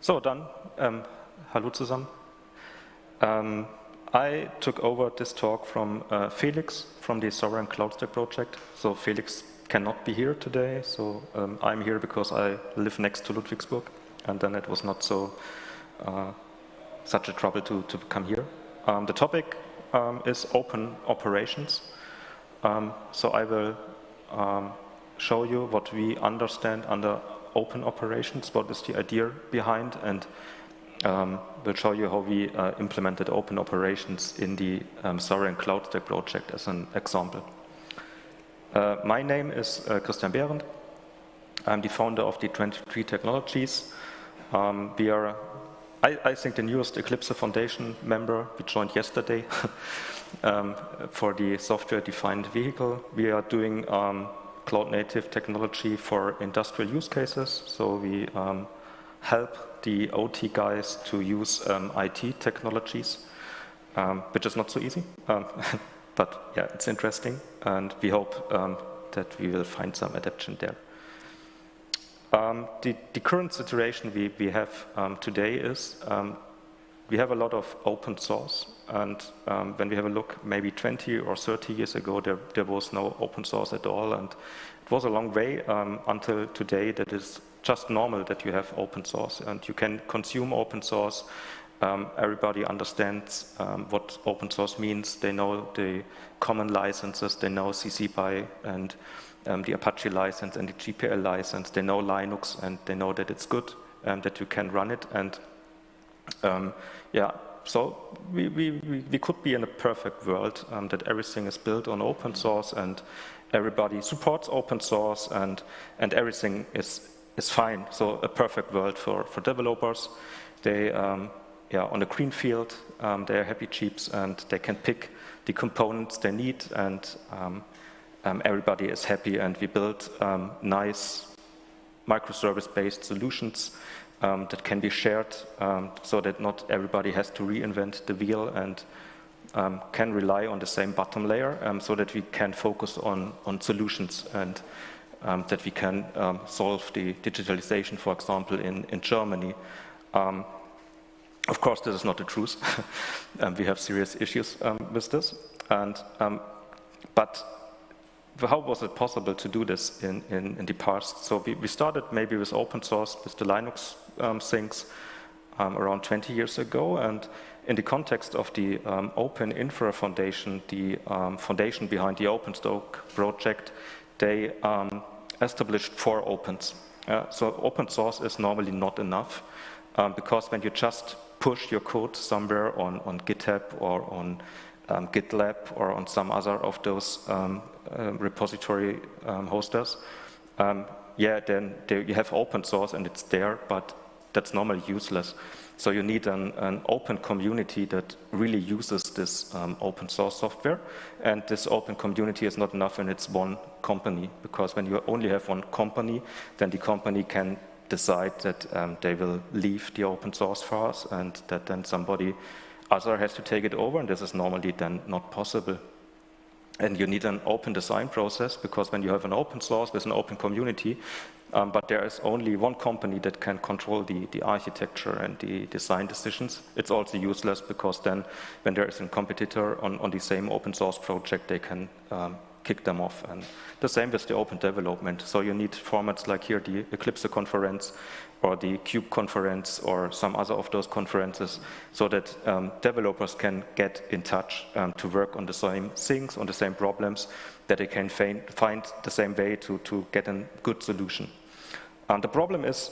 So dann, hallo zusammen. I took over this talk from Felix from the Sovereign Cloud Stack project. So Felix cannot be here today, so I'm here because I live next to Ludwigsburg, and then it was not so such a trouble to come here. The topic is open operations. So I will show you what we understand under open operations, what is the idea behind, and we'll show you how we implemented open operations in the Sovereign Cloud Stack project as an example. My name is Christian Behrendt. I'm the founder of the 23 Technologies. We are, I think, the newest Eclipse Foundation member. We joined yesterday for the software-defined vehicle. We are doing cloud-native technology for industrial use cases. So we help the OT guys to use IT technologies, which is not so easy. But yeah, it's interesting, and we hope that we will find some adaptation there. The current situation we have today is we have a lot of open source, and when we have a look, maybe 20 or 30 years ago, there was no open source at all, and it was a long way until today that is just normal that you have open source, and you can consume open source. Everybody understands what open source means. They know the common licenses, they know CC BY and the Apache license and the GPL license. They know Linux, and they know that it's good, that you can run it. And yeah, so we could be in a perfect world that everything is built on open source and everybody supports open source and everything is fine. So a perfect world for developers. They yeah, on a green field, they are happy cheaps and they can pick the components they need, and everybody is happy, and we build nice microservice-based solutions that can be shared so that not everybody has to reinvent the wheel, and can rely on the same bottom layer so that we can focus on solutions, and that we can solve the digitalization, for example, in Germany. Of course, this is not the truth. We have serious issues with this. And but how was it possible to do this in the past? So we started maybe with open source, with the Linux things around 20 years ago. And in the context of the Open Infra Foundation, the foundation behind the OpenStack project, they established 4 opens. So open source is normally not enough because when you just push your code somewhere on GitHub or on GitLab or on some other of those repository hosters, yeah, then you have open source and it's there, but that's normally useless. So you need an open community that really uses this open source software, and this open community is not enough when it's one company, because when you only have one company, then the company can decide that they will leave the open source for us, and that then somebody other has to take it over, and this is normally then not possible. And you need an open design process, because when you have an open source with an open community, but there is only one company that can control the architecture and the design decisions, it's also useless, because then when there is a competitor on the same open source project, they can kick them off. And the same with the open development. So you need formats like here, the Eclipse conference or the Cube conference or some other of those conferences, so that developers can get in touch to work on the same things, on the same problems, that they can find the same way to get a good solution. And the problem is,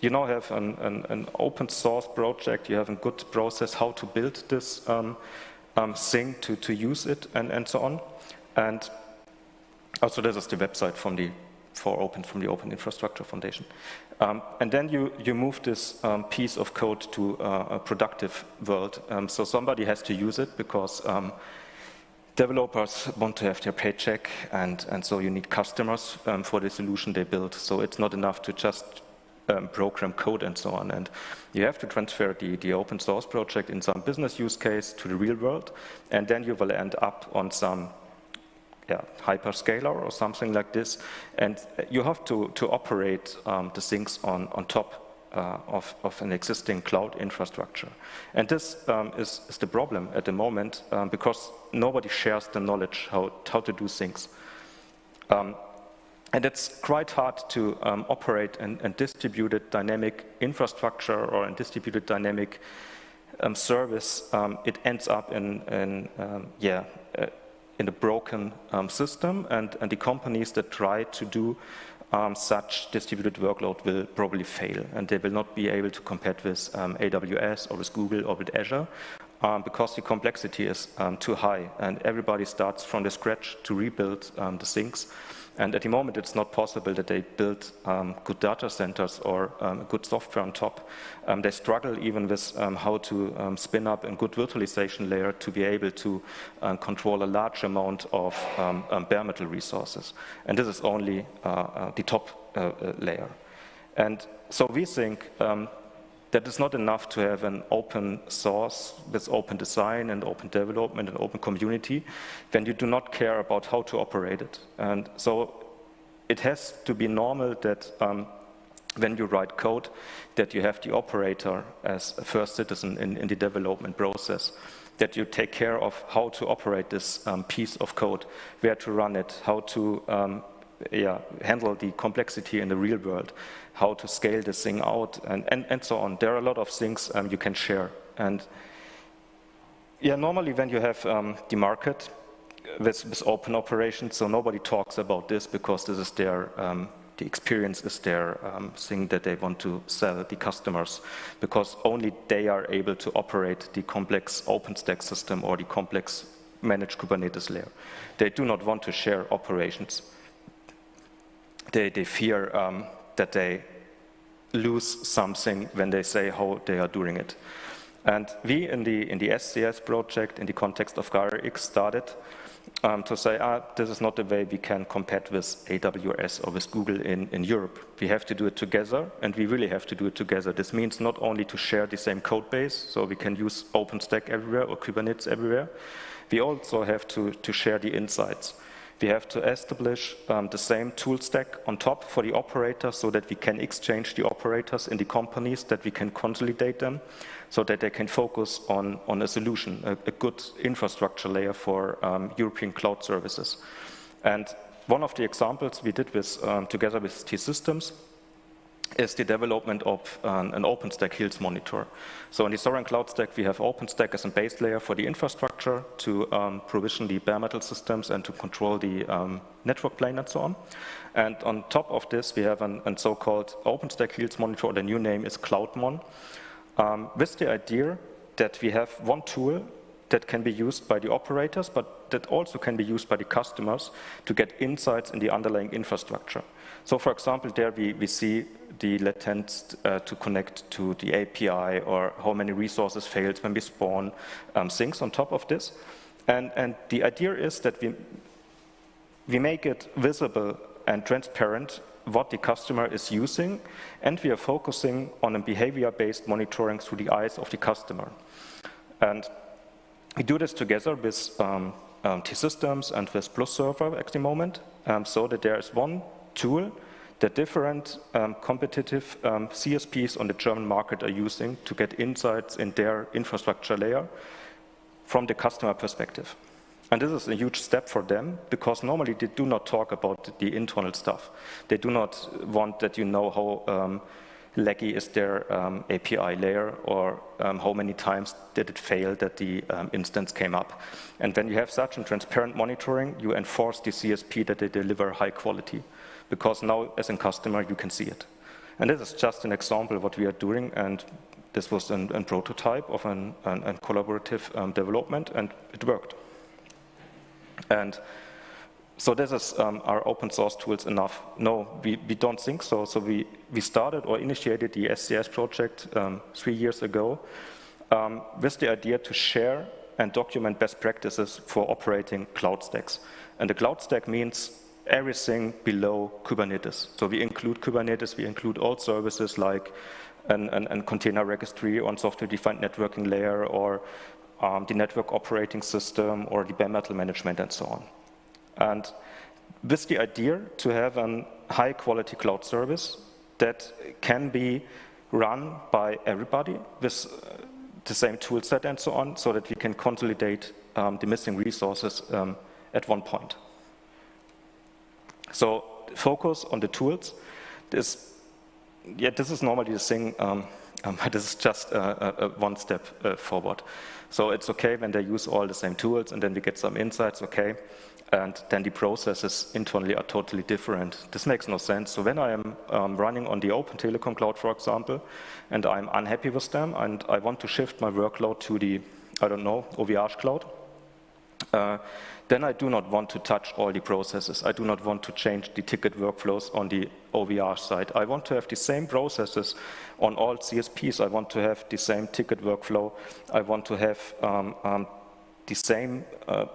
you now have an open source project, you have a good process how to build this thing, to use it, and so on. And also this is the website from the Open Infrastructure Foundation. And then you move this piece of code to a productive world. So somebody has to use it, because developers want to have their paycheck, and so you need customers for the solution they build. So it's not enough to just program code and so on. And you have to transfer the open source project in some business use case to the real world, and then you will end up on some hyperscaler or something like this, and you have to operate the things on top of an existing cloud infrastructure. And this is the problem at the moment, because nobody shares the knowledge how to do things. And it's quite hard to operate a distributed dynamic infrastructure or a distributed dynamic service. It ends up in a broken system, and the companies that try to do such distributed workload will probably fail, and they will not be able to compete with AWS or with Google or with Azure, because the complexity is too high, and everybody starts from the scratch to rebuild the things. And at the moment, it's not possible that they build good data centers or good software on top. They struggle even with how to spin up a good virtualization layer to be able to control a large amount of bare metal resources. And this is only the top layer. And so we think that it's not enough to have an open source with open design and open development and open community when you do not care about how to operate it. And so it has to be normal that when you write code, that you have the operator as a first citizen in the development process, that you take care of how to operate this piece of code, where to run it, how to handle the complexity in the real world, how to scale this thing out, and so on. There are a lot of things you can share. And normally when you have the market with open operations, so nobody talks about this because this is their, the experience is their thing that they want to sell the customers, because only they are able to operate the complex OpenStack system or the complex managed Kubernetes layer. They do not want to share operations. They fear that they lose something when they say how they are doing it. And we in the SCS project, in the context of GaiaX, started to say, this is not the way we can compete with AWS or with Google in Europe. We have to do it together, and we really have to do it together. This means not only to share the same code base, so we can use OpenStack everywhere or Kubernetes everywhere. We also have to share the insights. We have to establish the same tool stack on top for the operators so that we can exchange the operators in the companies, that we can consolidate them so that they can focus on a solution, a good infrastructure layer for European cloud services. And one of the examples we did with, together with T-Systems is the development of an OpenStack Health Monitor. So in the Sovereign Cloud Stack, we have OpenStack as a base layer for the infrastructure to provision the bare metal systems and to control the network plane and so on. And on top of this, we have a so-called OpenStack Health Monitor, the new name is CloudMon, with the idea that we have one tool that can be used by the operators, but that also can be used by the customers to get insights in the underlying infrastructure. So for example, there we see the latency to connect to the API, or how many resources failed when we spawn things on top of this. And the idea is that we make it visible and transparent what the customer is using, and we are focusing on a behavior-based monitoring through the eyes of the customer. And we do this together with T-Systems and with Plus Server at the moment, so that there is one tool that different competitive CSPs on the German market are using to get insights in their infrastructure layer from the customer perspective. And this is a huge step for them, because normally they do not talk about the internal stuff. They do not want that you know how laggy is their API layer, or how many times did it fail that the instance came up. And when you have such a transparent monitoring, you enforce the CSP that they deliver high quality, because now as a customer you can see it. And this is just an example of what we are doing, and this was a prototype of a collaborative development, and it worked. And so this is our open source tools enough? No, we don't think so. So we started or initiated the SCS project 3 years ago with the idea to share and document best practices for operating cloud stacks. And the cloud stack means everything below Kubernetes. So we include Kubernetes, we include all services like a container registry on software-defined networking layer, or the network operating system, or the bare metal management, and so on. And with the idea to have a high-quality cloud service that can be run by everybody with the same tool set and so on, so that we can consolidate the missing resources at one point. So focus on the tools. This is normally the thing, this is just one step forward. So it's okay when they use all the same tools and then we get some insights, okay, and then the processes internally are totally different. This makes no sense. So when I am running on the Open Telecom Cloud, for example, and I'm unhappy with them and I want to shift my workload to the, I don't know, OVH cloud, then I do not want to touch all the processes. I do not want to change the ticket workflows on the OVH side. I want to have the same processes on all CSPs. I want to have the same ticket workflow. I want to have the same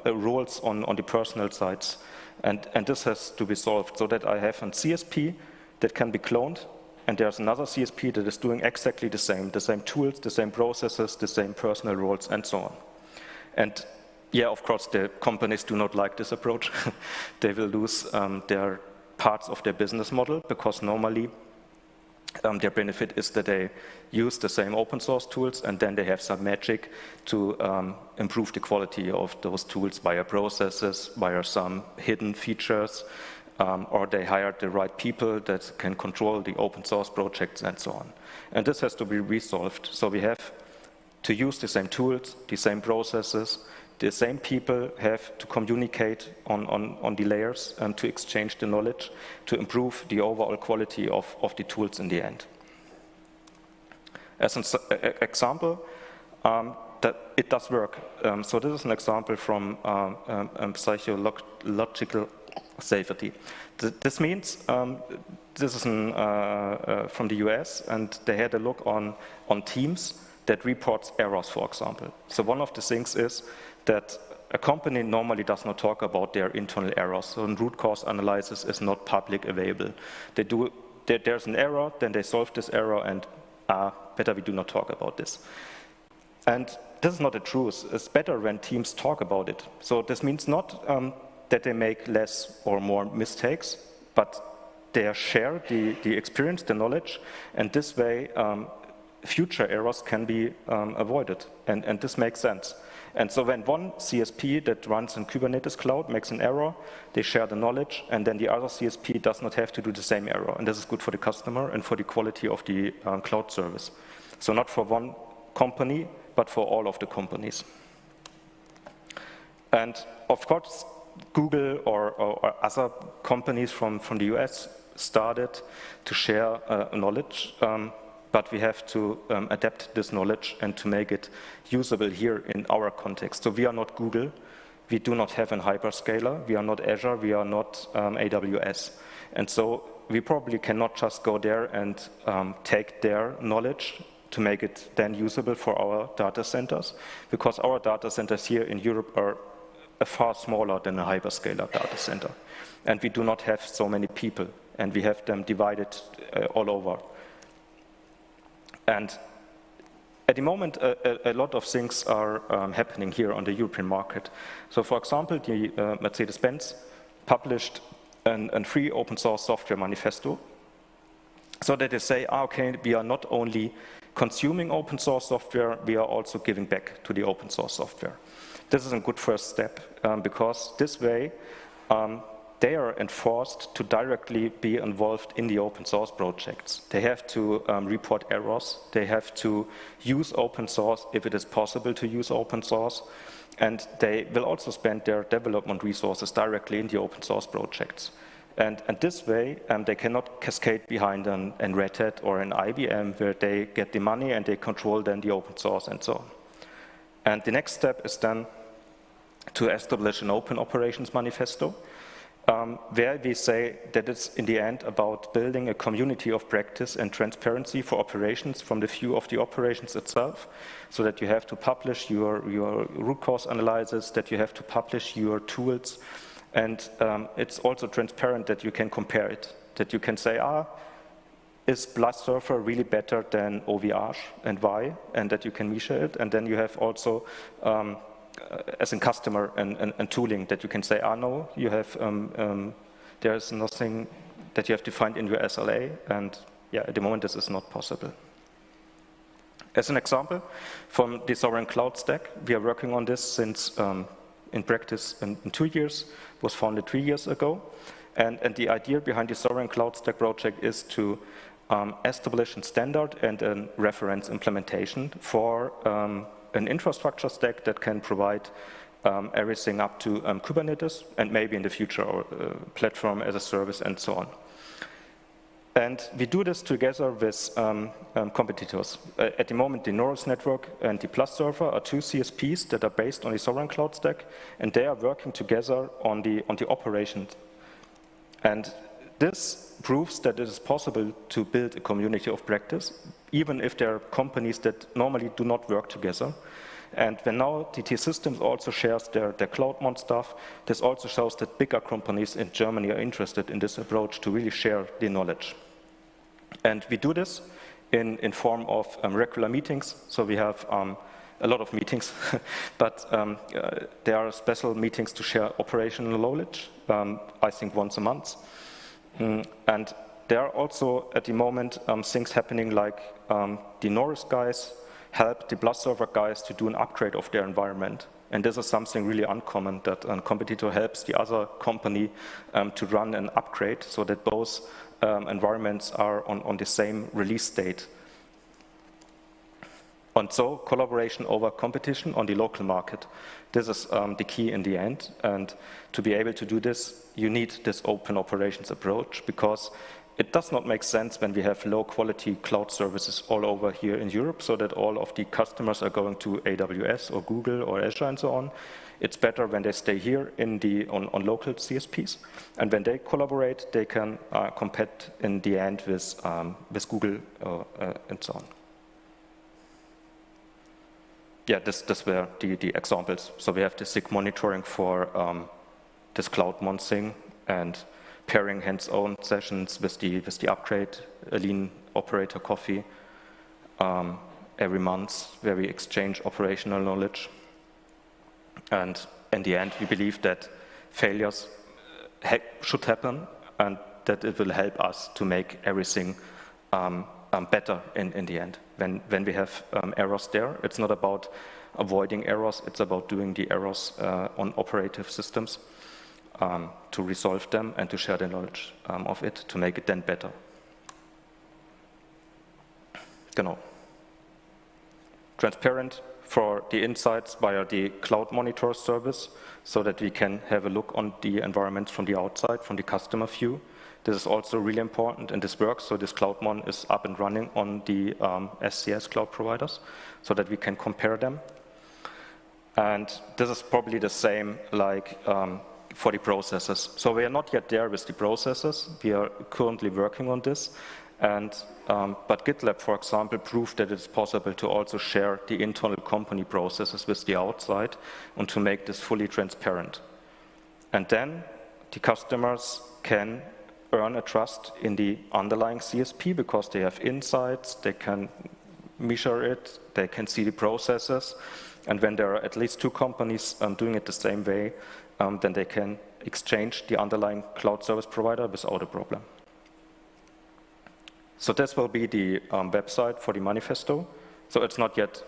rules on the personal sides. And this has to be solved so that I have a CSP that can be cloned, and there's another CSP that is doing exactly the same tools, the same processes, the same personal roles, and so on. And yeah, of course, the companies do not like this approach. They will lose their parts of their business model, because normally their benefit is that they use the same open source tools and then they have some magic to improve the quality of those tools via processes, via some hidden features, or they hire the right people that can control the open source projects and so on. And this has to be resolved. So we have to use the same tools, the same processes. The same people have to communicate on the layers and to exchange the knowledge to improve the overall quality of the tools in the end. As an example, that it does work. So this is an example from psychological safety. This means this is from the US, and they had a look on Teams that reports errors, for example. So one of the things is that a company normally does not talk about their internal errors. So root cause analysis is not public available. There's an error, then they solve this error, and better we do not talk about this. And this is not the truth. It's better when teams talk about it. So this means not that they make less or more mistakes, but they share the experience, the knowledge, and this way future errors can be avoided, and this makes sense. And so when one CSP that runs in Kubernetes cloud makes an error, they share the knowledge, and then the other CSP does not have to do the same error. And this is good for the customer and for the quality of the cloud service. So not for one company, but for all of the companies. And of course, Google or other companies from the US started to share knowledge, but we have to adapt this knowledge and to make it usable here in our context. So we are not Google, we do not have a hyperscaler, we are not Azure, we are not AWS. And so we probably cannot just go there and take their knowledge to make it then usable for our data centers, because our data centers here in Europe are far smaller than a hyperscaler data center. And we do not have so many people, and we have them divided all over. And at the moment, a lot of things are happening here on the European market. So for example, the Mercedes-Benz published a free open source software manifesto, so that they say, okay, we are not only consuming open source software, we are also giving back to the open source software. This is a good first step, because this way, they are enforced to directly be involved in the open source projects. They have to report errors. They have to use open source if it is possible to use open source. And they will also spend their development resources directly in the open source projects. And this way, they cannot cascade behind an Red Hat or an IBM, where they get the money and they control then the open source and so on. And the next step is then to establish an open operations manifesto, where we say that it's in the end about building a community of practice and transparency for operations from the view of the operations itself, so that you have to publish your root cause analysis, that you have to publish your tools, and it's also transparent that you can compare it, that you can say, is Blast Surfer really better than OVH, and why, and that you can measure it, and then you have also as a customer and tooling that you can say, no, you have, there's nothing that you have defined in your SLA, and yeah, at the moment this is not possible. As an example, from the sovereign cloud stack, we are working on this since, in practice, in 2 years, was founded 3 years ago. And the idea behind the sovereign cloud stack project is to establish a standard and a reference implementation for an infrastructure stack that can provide everything up to Kubernetes, and maybe in the future, or platform as a service, and so on. And we do this together with competitors. At the moment, the Norris network and the Plus server are 2 CSPs that are based on the sovereign cloud stack, and they are working together on the operations. And this proves that it is possible to build a community of practice, even if there are companies that normally do not work together. And when now DT Systems also shares their CloudMon stuff, this also shows that bigger companies in Germany are interested in this approach to really share the knowledge. And we do this in form of regular meetings. So we have a lot of meetings, but there are special meetings to share operational knowledge, I think once a month. And there are also, at the moment, things happening like the Norris guys help the Plus server guys to do an upgrade of their environment. And this is something really uncommon, that a competitor helps the other company to run an upgrade so that both environments are on the same release state. And so collaboration over competition on the local market. This is the key in the end. And to be able to do this, you need this open operations approach, because it does not make sense when we have low quality cloud services all over here in Europe, so that all of the customers are going to AWS or Google or Azure and so on. It's better when they stay here on local CSPs. And when they collaborate, they can compete in the end with Google and so on. Yeah, this were the examples. So we have the SIG monitoring for this CloudMon thing, and pairing hands-on sessions with the upgrade, a lean operator coffee every month, where we exchange operational knowledge. And in the end, we believe that failures should happen, and that it will help us to make everything better in the end. When we have errors there, it's not about avoiding errors, it's about doing the errors on operative systems to resolve them and to share the knowledge of it, to make it then better. Genau. Transparent for the insights via the Cloud Monitor service, so that we can have a look on the environments from the outside, from the customer view. This is also really important, and this works. So this CloudMon is up and running on the SCS cloud providers, so that we can compare them. And this is probably the same like for the processes. So we are not yet there with the processes. We are currently working on this. And but GitLab, for example, proved that it's possible to also share the internal company processes with the outside, and to make this fully transparent. And then the customers can earn a trust in the underlying CSP, because they have insights, they can measure it, they can see the processes. And when there are at least 2 companies doing it the same way, then they can exchange the underlying cloud service provider without a problem. So this will be the website for the manifesto. So it's not yet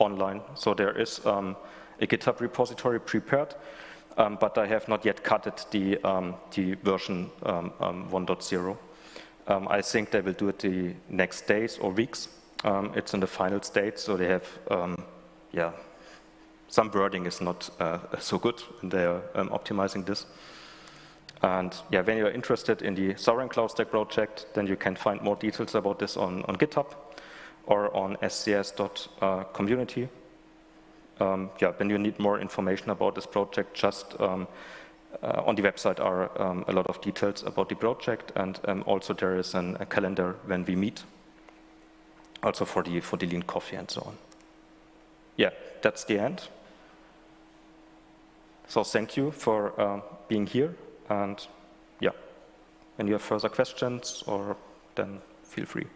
online. So there is a GitHub repository prepared, but I have not yet cut it the version 1.0. I think they will do it the next days or weeks. It's in the final state, so they have, yeah, some wording is not so good, and they are optimizing this. And yeah, when you're interested in the Sovereign Cloud Stack project, then you can find more details about this on GitHub or on scs.community. Yeah, when you need more information about this project, just on the website are a lot of details about the project, and also there is a calendar when we meet, also for the lean coffee and so on. Yeah, that's the end. So thank you for being here, and yeah, when you have further questions, or then feel free.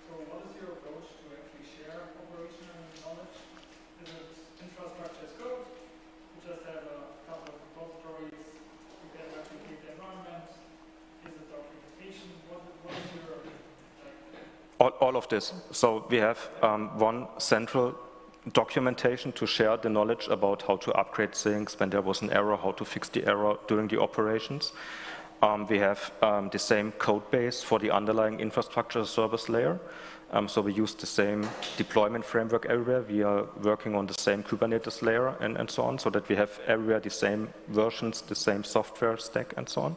So what is your approach to All of this. So we have one central documentation to share the knowledge about how to upgrade things when there was an error, how to fix the error during the operations. We have the same code base for the underlying infrastructure service layer. So we use the same deployment framework everywhere. We are working on the same Kubernetes layer and so on, so that we have everywhere the same versions, the same software stack and so on.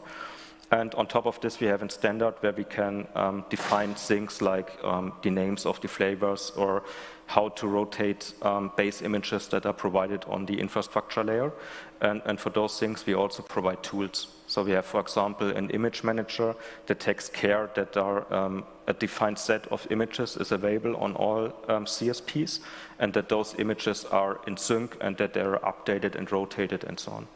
And on top of this, we have a standard where we can define things like the names of the flavors or how to rotate base images that are provided on the infrastructure layer. And for those things, we also provide tools. So we have, for example, an image manager that takes care that a defined set of images is available on all CSPs, and that those images are in sync and that they're updated and rotated and so on.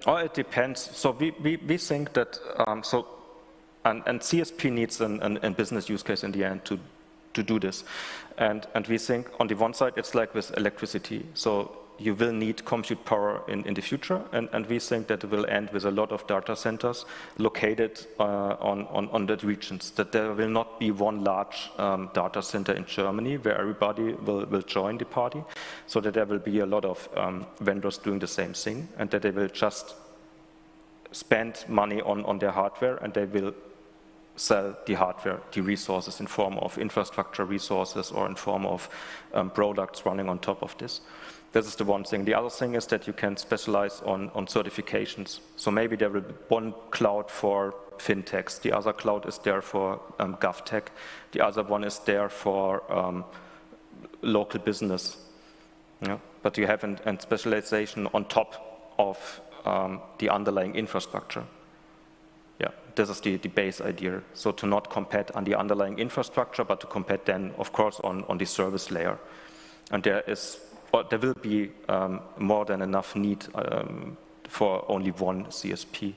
Oh, it depends. So we think that, and CSP needs a business use case in the end to do this. And we think on the one side, it's like with electricity. So you will need compute power in the future. And we think that it will end with a lot of data centers located on the regions, that there will not be one large data center in Germany where everybody will join the party, so that there will be a lot of vendors doing the same thing, and that they will just spend money on their hardware, and they will sell the hardware, the resources in form of infrastructure resources or in form of products running on top of this. This is the one thing. The other thing is that you can specialize on certifications. So maybe there will be one cloud for fintechs, the other cloud is there for GovTech, the other one is there for local business. Yeah? But you have a specialization on top of the underlying infrastructure. Yeah, this is the base idea. So to not compete on the underlying infrastructure, but to compete then, of course, on the service layer. And there will be more than enough need for only one CSP.